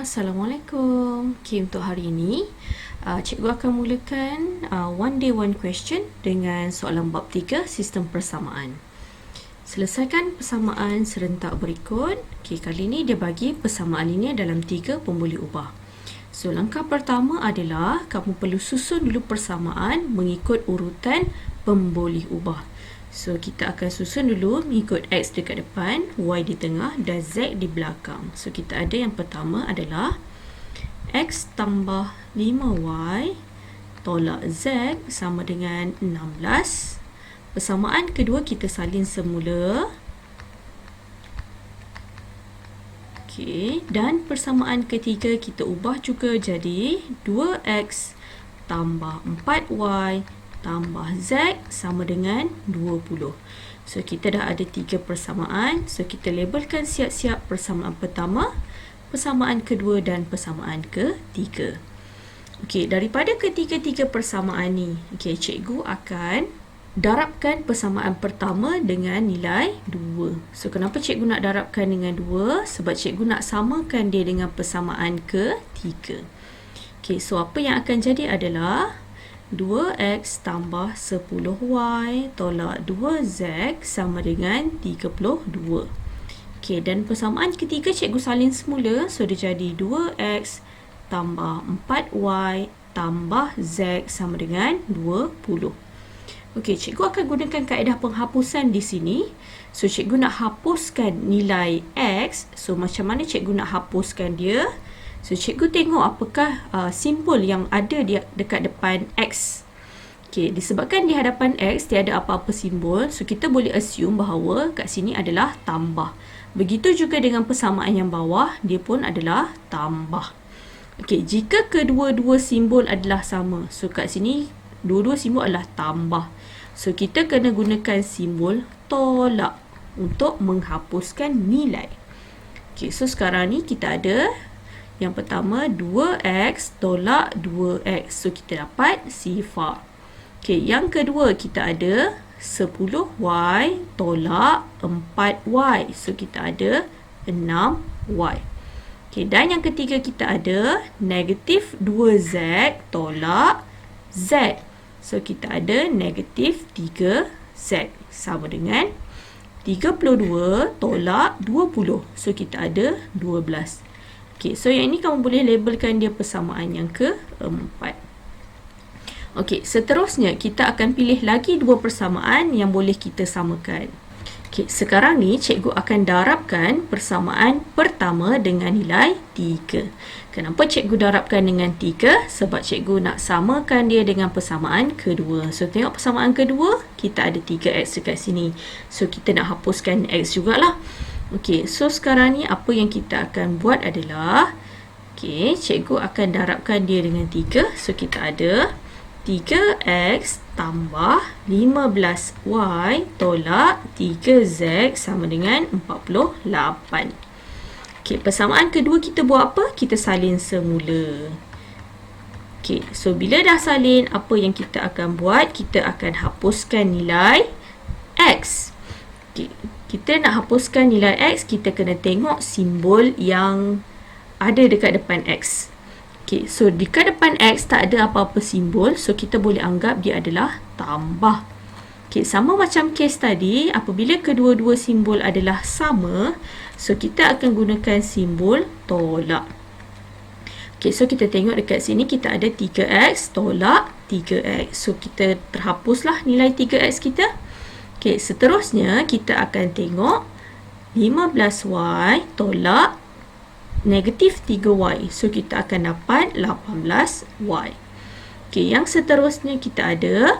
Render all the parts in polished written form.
Assalamualaikum. Untuk hari ini cikgu akan mulakan one day one question dengan soalan bab 3 sistem persamaan. Selesaikan persamaan serentak berikut. Kali ini dia bagi persamaan linear dalam 3 pemboleh ubah. So, langkah pertama adalah kamu perlu susun dulu persamaan mengikut urutan pemboleh ubah. So, kita akan susun dulu mengikut X dekat depan, Y di tengah dan Z di belakang. So, kita ada yang pertama adalah X tambah 5Y tolak Z sama dengan 16. Persamaan kedua kita salin semula. Dan persamaan ketiga kita ubah juga jadi 2X tambah 4Y tambah Z sama dengan 20. So, kita dah ada 3 persamaan. So, kita labelkan siap-siap persamaan pertama, persamaan kedua dan persamaan ketiga. Daripada ketiga-tiga persamaan ni, cikgu akan darabkan persamaan pertama dengan nilai 2. So, kenapa cikgu nak darabkan dengan 2? Sebab cikgu nak samakan dia dengan persamaan ketiga. So apa yang akan jadi adalah 2X tambah 10Y tolak 2Z sama dengan 32. Dan persamaan ketiga cikgu salin semula. So, dia jadi 2X tambah 4Y tambah Z sama dengan 20. Cikgu akan gunakan kaedah penghapusan di sini. So, cikgu nak hapuskan nilai X. So, macam mana cikgu nak hapuskan dia? So, cikgu tengok apakah simbol yang ada dekat depan X. Disebabkan di hadapan X tiada apa-apa simbol, so kita boleh assume bahawa kat sini adalah tambah. Begitu juga dengan persamaan yang bawah, dia pun adalah tambah. Jika kedua-dua simbol adalah sama, so kat sini dua-dua simbol adalah tambah. So, kita kena gunakan simbol tolak untuk menghapuskan nilai. So sekarang ni kita ada yang pertama 2X tolak 2X. So, kita dapat sifar. Yang kedua kita ada 10Y tolak 4Y. So, kita ada 6Y. Dan yang ketiga kita ada negatif 2Z tolak Z. So, kita ada negatif 3Z sama dengan 32 tolak 20. So, kita ada 12. So yang ini kamu boleh labelkan dia persamaan yang keempat. Seterusnya kita akan pilih lagi dua persamaan yang boleh kita samakan. Sekarang ni cikgu akan darabkan persamaan pertama dengan nilai 3. Kenapa cikgu darabkan dengan 3? Sebab cikgu nak samakan dia dengan persamaan kedua. So, tengok persamaan kedua, kita ada 3X dekat sini. So, kita nak hapuskan X jugalah. So sekarang ni apa yang kita akan buat adalah cikgu akan darabkan dia dengan 3. So, kita ada 3X tambah 15Y tolak 3Z sama dengan 48. Persamaan kedua kita buat apa? Kita salin semula. So bila dah salin, apa yang kita akan buat? Kita akan hapuskan nilai X. Kita nak hapuskan nilai X, kita kena tengok simbol yang ada dekat depan X. So dekat depan X tak ada apa-apa simbol, so kita boleh anggap dia adalah tambah. Sama macam kes tadi, apabila kedua-dua simbol adalah sama, so kita akan gunakan simbol tolak. So kita tengok dekat sini kita ada 3X tolak 3X. So kita terhapuslah nilai 3X kita. Seterusnya kita akan tengok 15Y tolak negatif 3Y. So, kita akan dapat 18Y. Yang seterusnya kita ada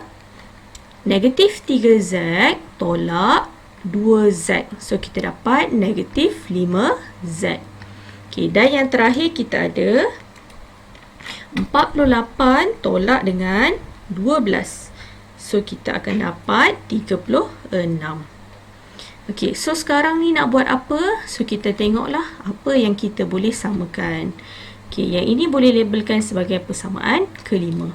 negatif 3Z tolak 2Z. So, kita dapat negatif 5Z. Dan yang terakhir kita ada 48 tolak dengan 12. So, kita akan dapat 36. So sekarang ni nak buat apa? So, kita tengoklah apa yang kita boleh samakan. Yang ini boleh labelkan sebagai persamaan kelima.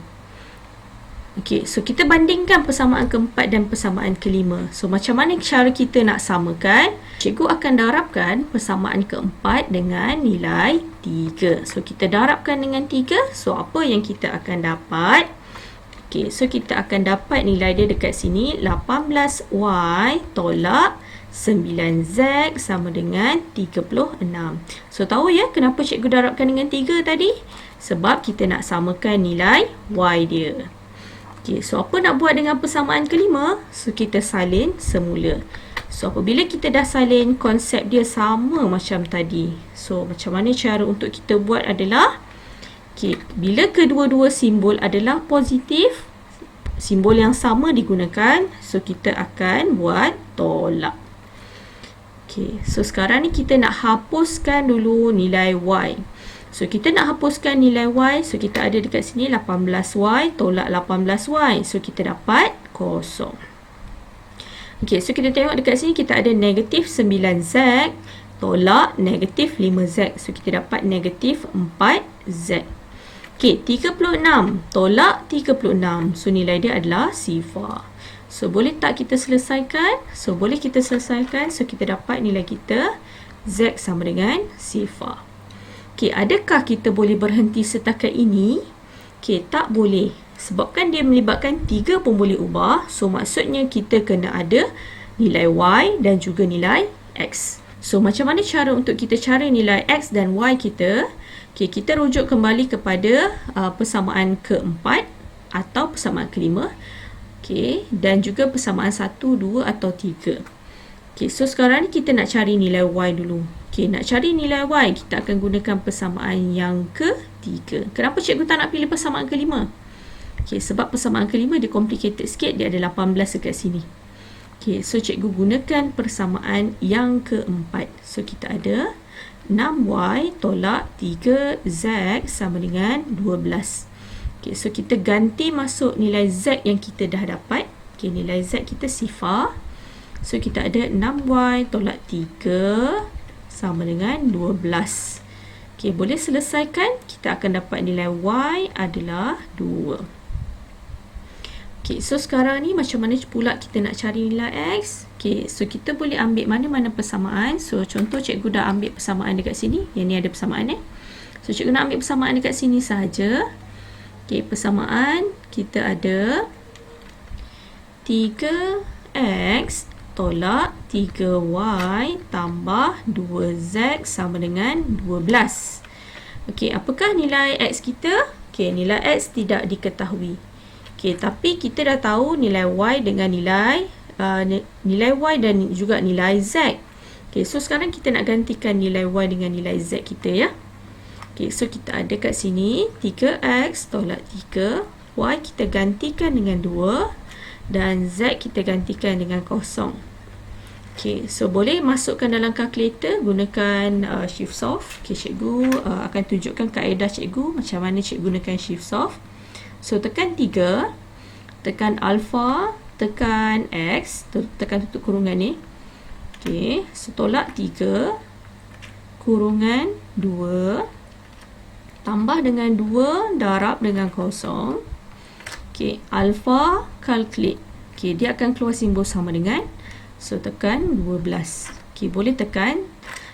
Okey, so kita bandingkan persamaan keempat dan persamaan kelima. So macam mana cara kita nak samakan? Cikgu akan darabkan persamaan keempat dengan nilai 3. So kita darabkan dengan 3. So apa yang kita akan dapat? Okey, so kita akan dapat nilai dia dekat sini 18y tolak 9z sama dengan 36. So tahu ya kenapa cikgu darabkan dengan 3 tadi? Sebab kita nak samakan nilai y dia. Okay, so apa nak buat dengan persamaan kelima? So kita salin semula. So apabila kita dah salin, konsep dia sama macam tadi. So macam mana cara untuk kita buat adalah, okay, bila kedua-dua simbol adalah positif, simbol yang sama digunakan, so kita akan buat tolak. Okay, so sekarang ni kita nak hapuskan dulu nilai y. So kita nak hapuskan nilai y, so kita ada dekat sini 18y tolak 18y. So kita dapat kosong. Okay, so kita tengok dekat sini kita ada negatif 9z tolak negatif 5z. So kita dapat negatif 4z. Okay, 36 tolak 36. So nilai dia adalah sifar. So boleh tak kita selesaikan? So boleh kita selesaikan. So kita dapat nilai kita z sama dengan sifar. Okay, adakah kita boleh berhenti setakat ini? Okay, tak boleh. Sebabkan dia melibatkan 3 pun boleh ubah. So, maksudnya kita kena ada nilai y dan juga nilai x. So, macam mana cara untuk kita cari nilai x dan y kita? Okay, kita rujuk kembali kepada persamaan keempat atau persamaan kelima. Okay, dan juga persamaan 1, 2 atau 3. Okay, so sekarang ni kita nak cari nilai y dulu. Okay, nak cari nilai y, kita akan gunakan persamaan yang ketiga. Kenapa cikgu tak nak pilih persamaan kelima? Okay, sebab persamaan kelima dia complicated sikit, dia ada 18 dekat sini. Okay, so cikgu gunakan persamaan yang keempat. So kita ada 6y tolak 3z sama dengan 12. Okay, so kita ganti masuk nilai z yang kita dah dapat. Okay, nilai z kita sifar. So kita ada 6y tolak 3 sama dengan 12. Okay, boleh selesaikan. Kita akan dapat nilai y adalah 2. Okay, so sekarang ni macam mana pula kita nak cari nilai x? Okay, so kita boleh ambil mana-mana persamaan. So contoh cikgu dah ambil persamaan dekat sini. Yang ni ada persamaan So cikgu nak ambil persamaan dekat sini sahaja. Okay, persamaan kita ada 3x tolak 3y tambah 2z sama dengan 12. Okey, apakah nilai x kita? Okey, nilai x tidak diketahui. Okey, tapi kita dah tahu nilai y dengan nilai y dan juga nilai z. Okey, so sekarang kita nak gantikan nilai y dengan nilai z kita ya. Okey, so kita ada kat sini 3x tolak 3, y kita gantikan dengan 2. Dan z kita gantikan dengan kosong. Okay, so boleh masukkan dalam kalkulator gunakan shift solve. Okay, cikgu akan tunjukkan kaedah cikgu macam mana cikgu gunakan shift solve. So tekan 3, tekan alpha, tekan x, tekan tutup kurungan ni. Okay, so tolak 3 kurungan 2 tambah dengan 2 darab dengan kosong. Okay, alpha calculate. Okay, dia akan keluar simbol sama dengan. So, tekan 12. Okay, boleh tekan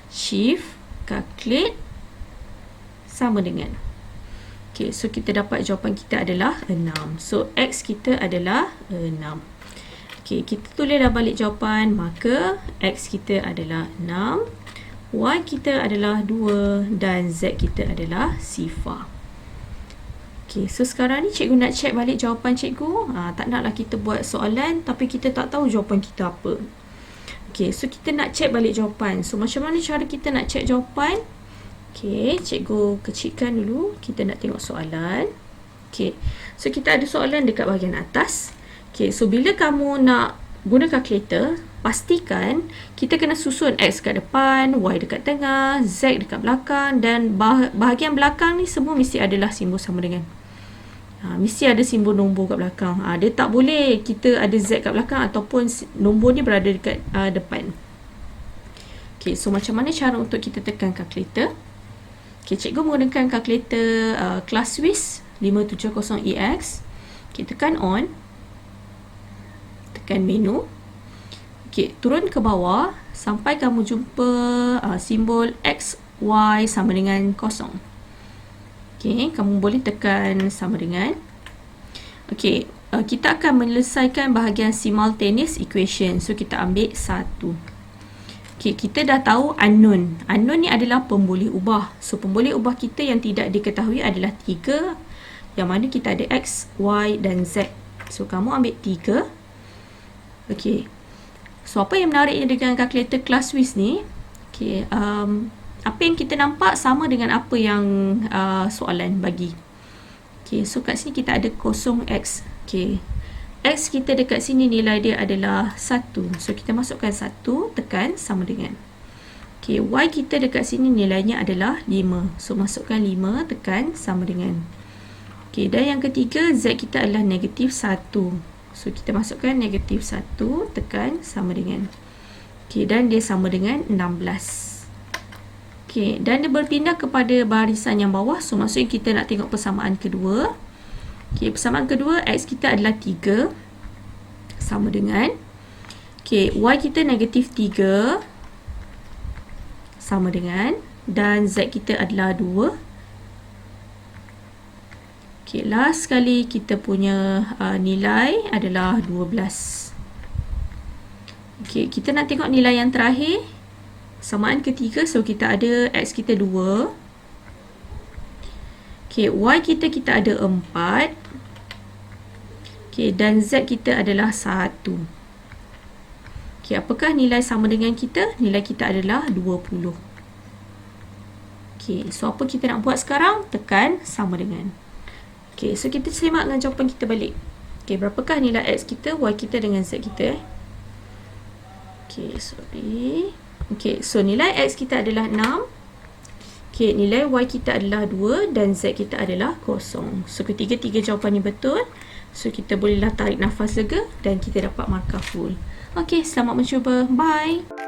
shift calculate sama dengan. Okay, so kita dapat jawapan kita adalah 6. So, x kita adalah 6. Okay, kita tulis dah balik jawapan. Maka, x kita adalah 6. Y kita adalah 2. Dan z kita adalah sifar. Okay, so sekarang ni cikgu nak check balik jawapan cikgu. Tak naklah kita buat soalan tapi kita tak tahu jawapan kita apa. Okay, so kita nak check balik jawapan. So macam mana cara kita nak check jawapan? Okay, cikgu kecilkan dulu. Kita nak tengok soalan. Okay, so kita ada soalan dekat bahagian atas. Okay, so bila kamu nak guna kalkulator, pastikan kita kena susun x kat depan, y dekat tengah, z dekat belakang dan bahagian belakang ni semua mesti adalah simbol sama dengan. Mesti ada simbol nombor kat belakang. Dia tak boleh kita ada z kat belakang ataupun nombor ni berada dekat depan. Okay, so macam mana cara untuk kita tekan kalkulator? Okay, cikgu menggunakan kalkulator Classwiz 570EX. Okay, tekan on. Tekan menu. Okay, turun ke bawah sampai kamu jumpa simbol X, Y sama dengan kosong. Okay, kamu boleh tekan sama dengan. Okay, kita akan menyelesaikan bahagian simultaneous equation. So, kita ambil 1. Okay, kita dah tahu unknown. Unknown ni adalah pemboleh ubah. So, pemboleh ubah kita yang tidak diketahui adalah 3. Yang mana kita ada X, Y dan Z. So, kamu ambil 3. Okay. So, apa yang menariknya dengan kalkulator Classwiz ni, okay, apa yang kita nampak sama dengan apa yang soalan bagi. Okay, so kat sini kita ada 0x. Okay, x kita dekat sini nilai dia adalah 1. So, kita masukkan 1, tekan sama dengan. Okay, y kita dekat sini nilainya adalah 5. So, masukkan 5, tekan sama dengan. Okay, dan yang ketiga, z kita adalah negatif 1. So, kita masukkan negatif 1, tekan sama dengan. Okay, dan dia sama dengan 16. Okay, dan dia berpindah kepada barisan yang bawah. So, maksudnya kita nak tengok persamaan kedua. Okay, persamaan kedua, x kita adalah 3. Sama dengan. Okay, y kita negatif 3. Sama dengan. Dan z kita adalah 2. Okay, last sekali kita punya nilai adalah 12. Okay, kita nak tengok nilai yang terakhir. Samaan ketiga, so kita ada x kita 2. Okay, y kita ada 4. Okay, dan z kita adalah 1. Okay, apakah nilai sama dengan kita? Nilai kita adalah 20. Okay, so apa kita nak buat sekarang? Tekan sama dengan. Okay, so kita semak dengan jawapan kita balik. Okay, berapakah nilai x kita, y kita dengan z kita? Okay, sorry. Okay, so nilai x kita adalah 6. Okay, nilai y kita adalah 2 dan z kita adalah 0. So, ketiga-tiga jawapan ni betul. So, kita bolehlah tarik nafas lega dan kita dapat markah full. Okay, selamat mencuba. Bye!